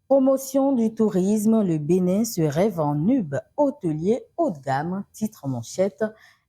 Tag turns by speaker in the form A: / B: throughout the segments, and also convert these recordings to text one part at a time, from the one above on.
A: Promotion du tourisme, le Bénin se rêve en hub hôtelier haut de gamme, titre manchette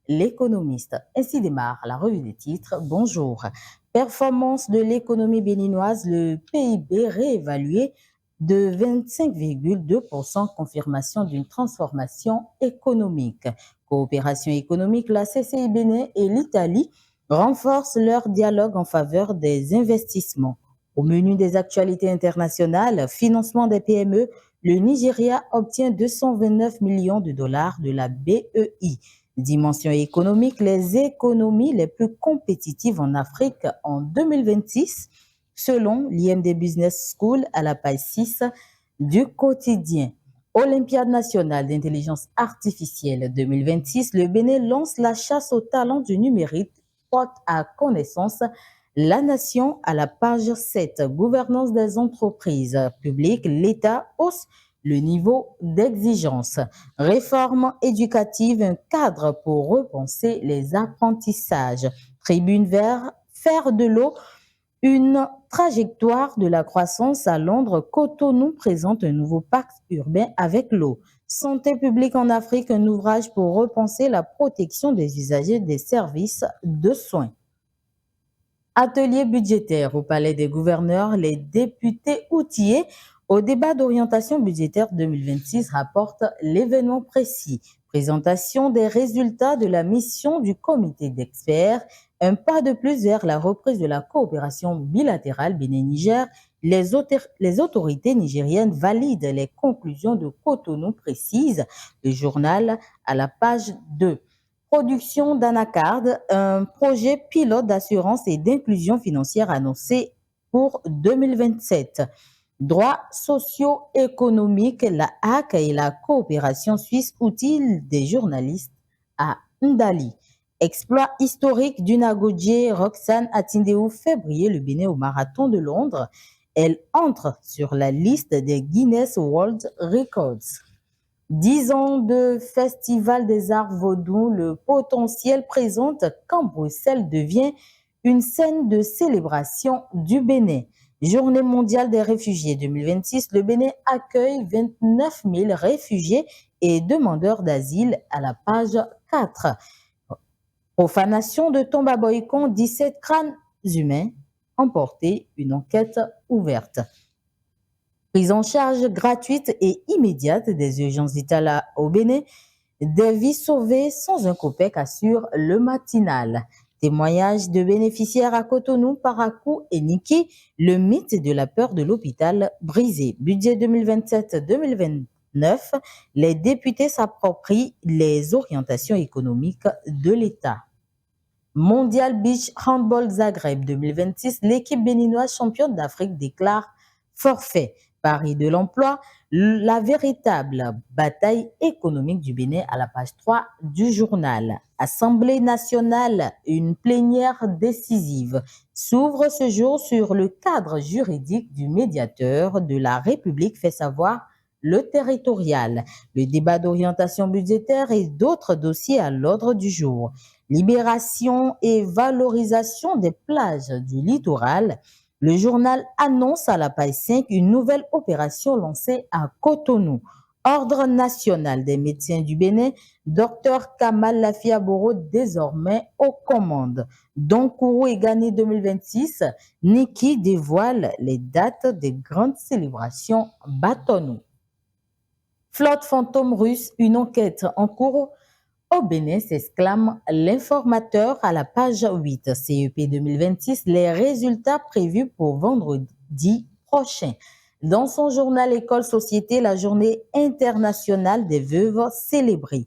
A: L'économiste. Ainsi démarre la revue des titres. Bonjour. Performance de l'économie béninoise, le PIB réévalué de 25,2%, confirmation d'une transformation économique. Coopération économique, la CCI Bénin et l'Italie renforcent leur dialogue en faveur des investissements. Au menu des actualités internationales, financement des PME, le Nigeria obtient 229 millions de dollars de la BEI. Dimension économique, les économies les plus compétitives en Afrique en 2026, selon l'IMD Business School à la page 6 du quotidien. Olympiade nationale d'intelligence artificielle 2026, le Bénin lance la chasse au talent du numérique, porte à connaissance la nation à la page 7, gouvernance des entreprises publiques, l'État hausse le niveau d'exigence. Réforme éducative, un cadre pour repenser les apprentissages. Tribune vert, faire de l'eau, une trajectoire de la croissance à Londres. Cotonou présente un nouveau pacte urbain avec l'eau. Santé publique en Afrique, un ouvrage pour repenser la protection des usagers des services de soins. Atelier budgétaire au Palais des gouverneurs, les députés outillés au débat d'orientation budgétaire 2026 rapportent l'événement précis. Présentation des résultats de la mission du comité d'experts, un pas de plus vers la reprise de la coopération bilatérale Bénin-Niger. Les autorités nigériennes valident les conclusions de Cotonou précises. Le journal à la page 2. Production d'Anacard, un projet pilote d'assurance et d'inclusion financière annoncé pour 2027. Droits socio-économiques, la HAC et la coopération suisse outils des journalistes à Ndali. Exploit historique d'Unagodje Roxane Atindéou fait briller le Bénin au marathon de Londres. Elle entre sur la liste des Guinness World Records. 10 ans de Festival des Arts Vaudou, le potentiel présente quand Bruxelles devient une scène de célébration du Bénin. Journée mondiale des réfugiés 2026, le Bénin accueille 29 000 réfugiés et demandeurs d'asile à la page 4. Profanation de tombe à Boycon, 17 crânes humains emportés, une enquête ouverte. Prise en charge gratuite et immédiate des urgences vitales au Bénin, des vies sauvées sans un copec, assure le matinal. Témoignage de bénéficiaires à Cotonou, Parakou et Niki, le mythe de la peur de l'hôpital brisé. Budget 2027-2029, les députés s'approprient les orientations économiques de l'État. Mondial Beach Handball Zagreb 2026, l'équipe béninoise championne d'Afrique déclare forfait. Paris de l'emploi, la véritable bataille économique du Bénin à la page 3 du journal. Assemblée nationale, une plénière décisive s'ouvre ce jour sur le cadre juridique du médiateur de la République, fait savoir le territorial. Le débat d'orientation budgétaire et d'autres dossiers à l'ordre du jour. Libération et valorisation des plages du littoral. Le journal annonce à la page 5 une nouvelle opération lancée à Cotonou. Ordre national des médecins du Bénin, Dr Kamal Lafiaboro désormais aux commandes. Donkourou et Gani 2026, Niki dévoile les dates des grandes célébrations Batonou. Flotte fantôme russe, une enquête en cours au Bénin, s'exclame l'informateur à la page 8. CEP 2026, les résultats prévus pour vendredi prochain. Dans son journal École Société, la journée internationale des veuves célébrée.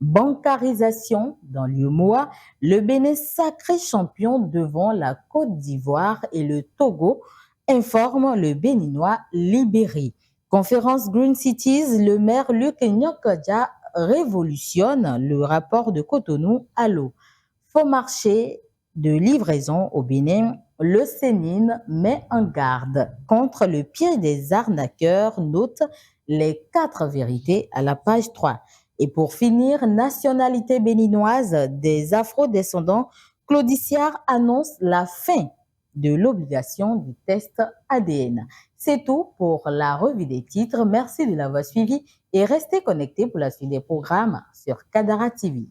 A: Bancarisation dans l'UMOA, le Bénin sacré champion devant la Côte d'Ivoire et le Togo, informe le Béninois libéré. Conférence Green Cities, le maire Luc Nyokodja révolutionne le rapport de Cotonou à l'eau. Faux marché de livraison au Bénin, le Sénine met en garde contre le piège des arnaqueurs, note les 4 vérités à la page 3. Et pour finir, nationalité béninoise des afro-descendants, Claudiciard annonce la fin de l'obligation du test ADN. C'est tout pour la revue des titres. Merci de l'avoir suivi et restez connectés pour la suite des programmes sur Kadara TV.